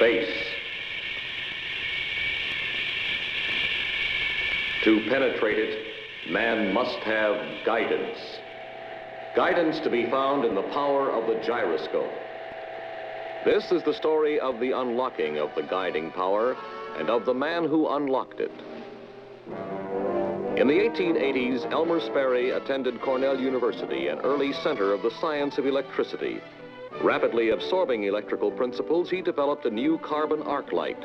Space. To penetrate it, man must have guidance. Guidance to be found in the power of the gyroscope. This is the story of the unlocking of the guiding power and of the man who unlocked it. In the 1880s, Elmer Sperry attended Cornell University, an early center of the science of electricity. Rapidly absorbing electrical principles, he developed a new carbon arc light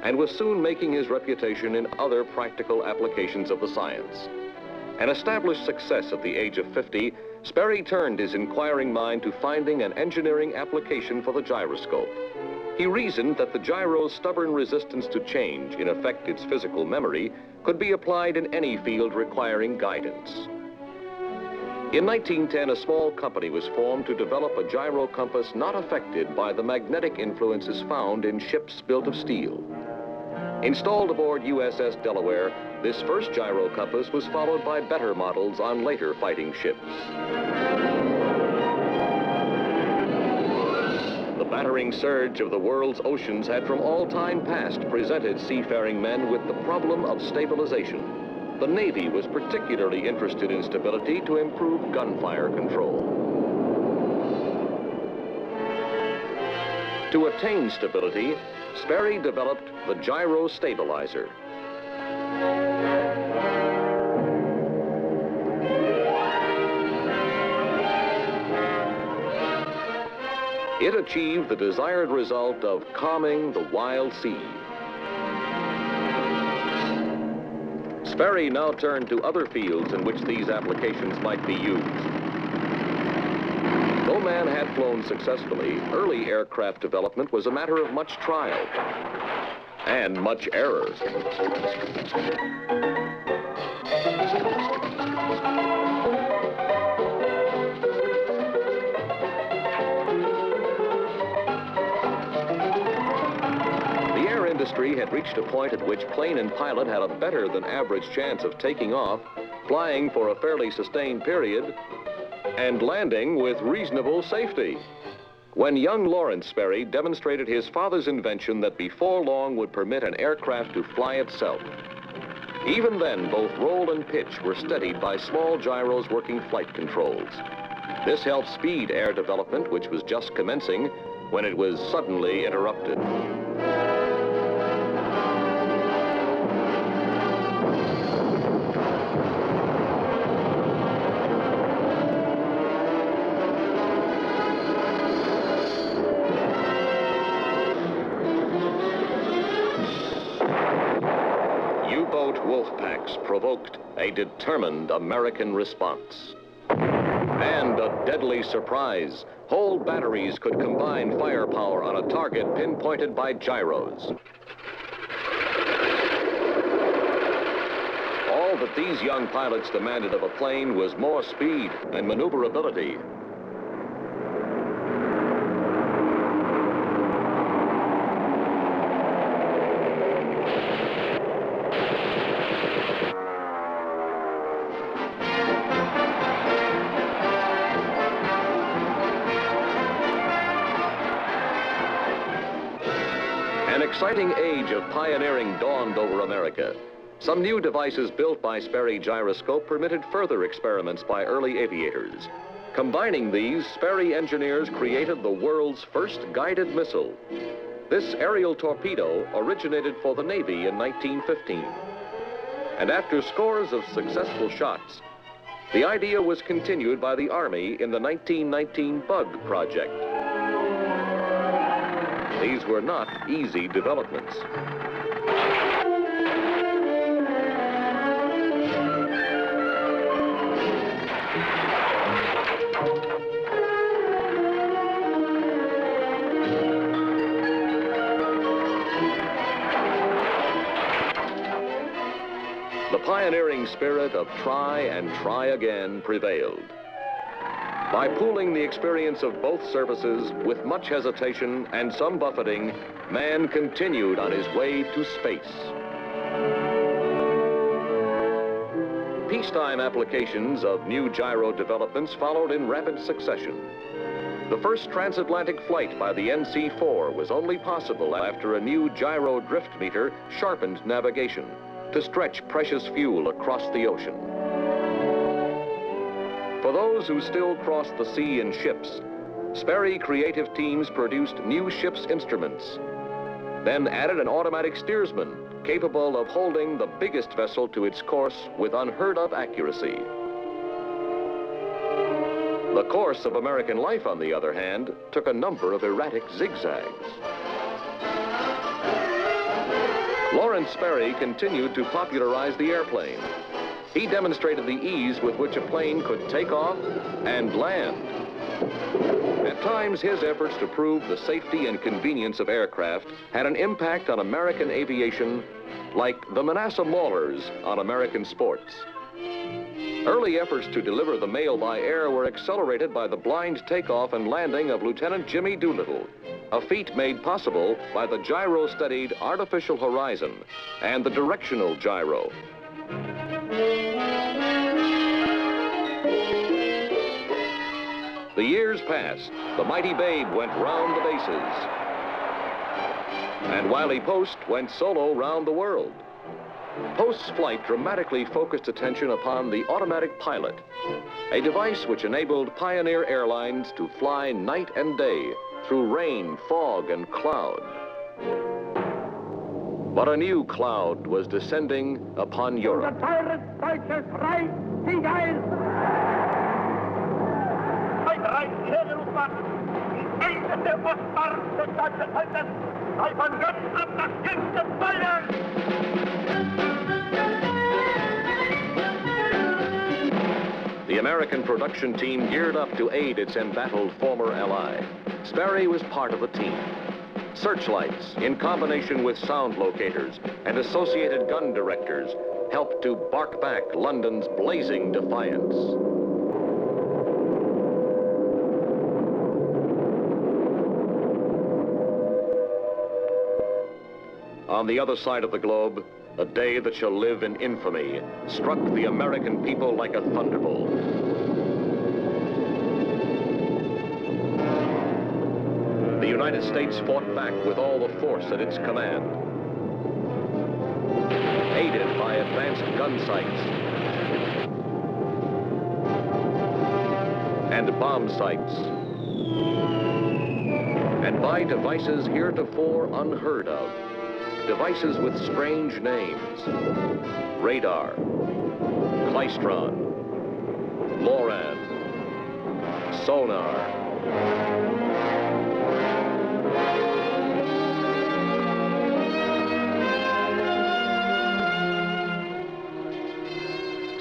and was soon making his reputation in other practical applications of the science. An established success at the age of 50, Sperry turned his inquiring mind to finding an engineering application for the gyroscope. He reasoned that the gyro's stubborn resistance to change, in effect its physical memory, could be applied in any field requiring guidance. In 1910, a small company was formed to develop a gyro compass not affected by the magnetic influences found in ships built of steel. Installed aboard USS Delaware, this first gyro compass was followed by better models on later fighting ships. The battering surge of the world's oceans had from all time past presented seafaring men with the problem of stabilization. The Navy was particularly interested in stability to improve gunfire control. To attain stability, Sperry developed the gyro stabilizer. It achieved the desired result of calming the wild sea. Sperry now turned to other fields in which these applications might be used. Though man had flown successfully, early aircraft development was a matter of much trial and much error. The air industry had reached a point at which plane and pilot had a better than average chance of taking off, flying for a fairly sustained period, and landing with reasonable safety, when young Lawrence Sperry demonstrated his father's invention that before long would permit an aircraft to fly itself. Even then, both roll and pitch were steadied by small gyros working flight controls. This helped speed air development, which was just commencing when it was suddenly interrupted. Wolfpacks provoked a determined American response. And a deadly surprise. Whole batteries could combine firepower on a target pinpointed by gyros. All that these young pilots demanded of a plane was more speed and maneuverability. An exciting age of pioneering dawned over America. Some new devices built by Sperry Gyroscope permitted further experiments by early aviators. Combining these, Sperry engineers created the world's first guided missile. This aerial torpedo originated for the Navy in 1915. And after scores of successful shots, the idea was continued by the Army in the 1919 Bug project. These were not easy developments. The pioneering spirit of try and try again prevailed. By pooling the experience of both services, with much hesitation and some buffeting, man continued on his way to space. Peacetime applications of new gyro developments followed in rapid succession. The first transatlantic flight by the NC-4 was only possible after a new gyro drift meter sharpened navigation to stretch precious fuel across the ocean. For those who still crossed the sea in ships, Sperry creative teams produced new ship's instruments, then added an automatic steersman capable of holding the biggest vessel to its course with unheard-of accuracy. The course of American life, on the other hand, took a number of erratic zigzags. Lawrence Sperry continued to popularize the airplane. He demonstrated the ease with which a plane could take off and land. At times, his efforts to prove the safety and convenience of aircraft had an impact on American aviation like the Manassas Maulers on American sports. Early efforts to deliver the mail by air were accelerated by the blind takeoff and landing of Lieutenant Jimmy Doolittle, a feat made possible by the gyro-studied artificial horizon and the directional gyro. The years passed. The mighty Babe went round the bases. And Wiley Post went solo round the world. Post's flight dramatically focused attention upon the automatic pilot, a device which enabled pioneer airlines to fly night and day through rain, fog, and cloud. But a new cloud was descending upon Europe. The American production team geared up to aid its embattled former ally. Sperry was part of the team. Searchlights, in combination with sound locators and associated gun directors, helped to bark back London's blazing defiance. On the other side of the globe, a day that shall live in infamy struck the American people like a thunderbolt. The United States fought back with all the force at its command, aided by advanced gun sights and bomb sights, and by devices heretofore unheard of. Devices with strange names: radar, klystron, LORAN, sonar.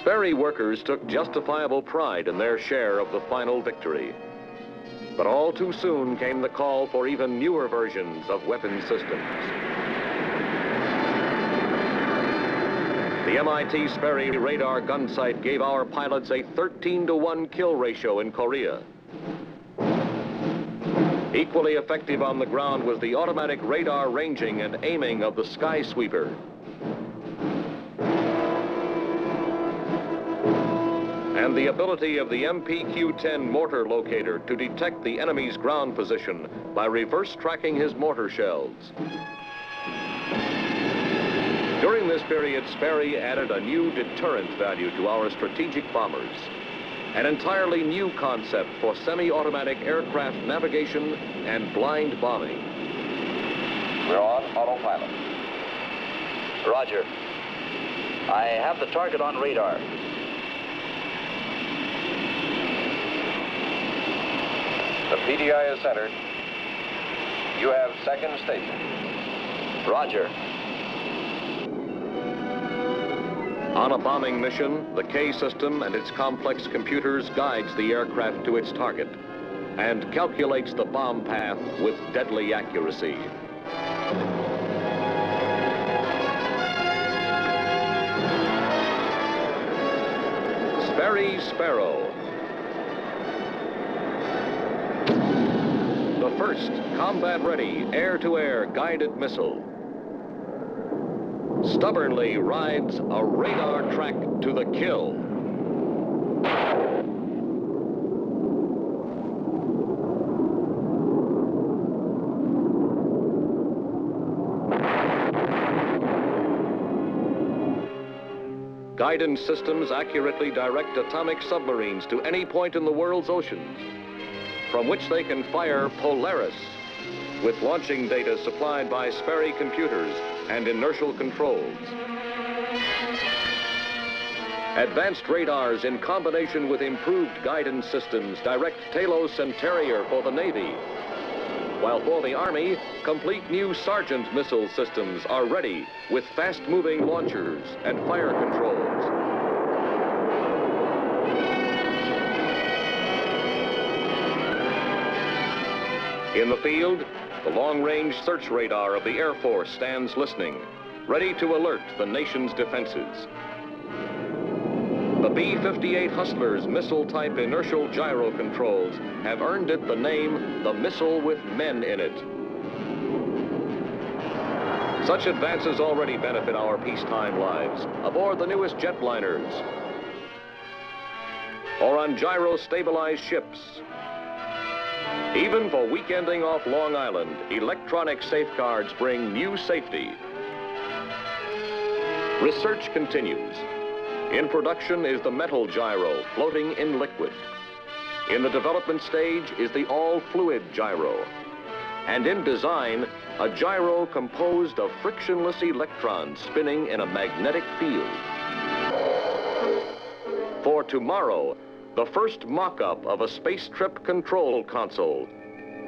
Sperry workers took justifiable pride in their share of the final victory. But all too soon came the call for even newer versions of weapon systems. The MIT Sperry radar gun sight gave our pilots a 13-to-1 kill ratio in Korea. Equally effective on the ground was the automatic radar ranging and aiming of the Sky Sweeper. And the ability of the MPQ-10 mortar locator to detect the enemy's ground position by reverse tracking his mortar shells. During this period, Sperry added a new deterrent value to our strategic bombers, an entirely new concept for semi-automatic aircraft navigation and blind bombing. We're on autopilot. Roger. I have the target on radar. The PDI is centered. You have second station. Roger. On a bombing mission, the K system and its complex computers guides the aircraft to its target and calculates the bomb path with deadly accuracy. Sperry Sparrow. The first combat-ready air-to-air guided missile stubbornly rides a radar track to the kill. Guidance systems accurately direct atomic submarines to any point in the world's oceans, from which they can fire Polaris, with launching data supplied by Sperry computers and inertial controls. Advanced radars in combination with improved guidance systems direct Talos and Terrier for the Navy, while for the Army, complete new Sergeant missile systems are ready with fast-moving launchers and fire controls. In the field, the long-range search radar of the Air Force stands listening, ready to alert the nation's defenses. The B-58 Hustler's missile-type inertial gyro controls have earned it the name, the missile with men in it. Such advances already benefit our peacetime lives aboard the newest jetliners or on gyro-stabilized ships. Even for weekending off Long Island, electronic safeguards bring new safety. Research continues. In production is the metal gyro floating in liquid. In the development stage is the all-fluid gyro. And in design, a gyro composed of frictionless electrons spinning in a magnetic field. For tomorrow, the first mock-up of a space trip control console,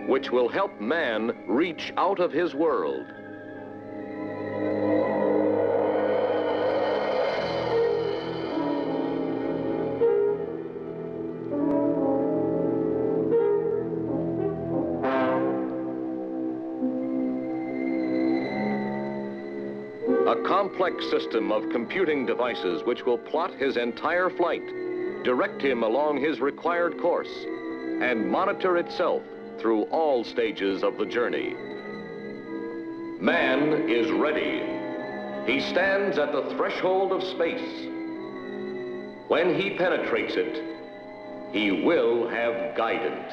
which will help man reach out of his world. A complex system of computing devices which will plot his entire flight, direct him along his required course, and monitor itself through all stages of the journey. Man is ready. He stands at the threshold of space. When he penetrates it, he will have guidance.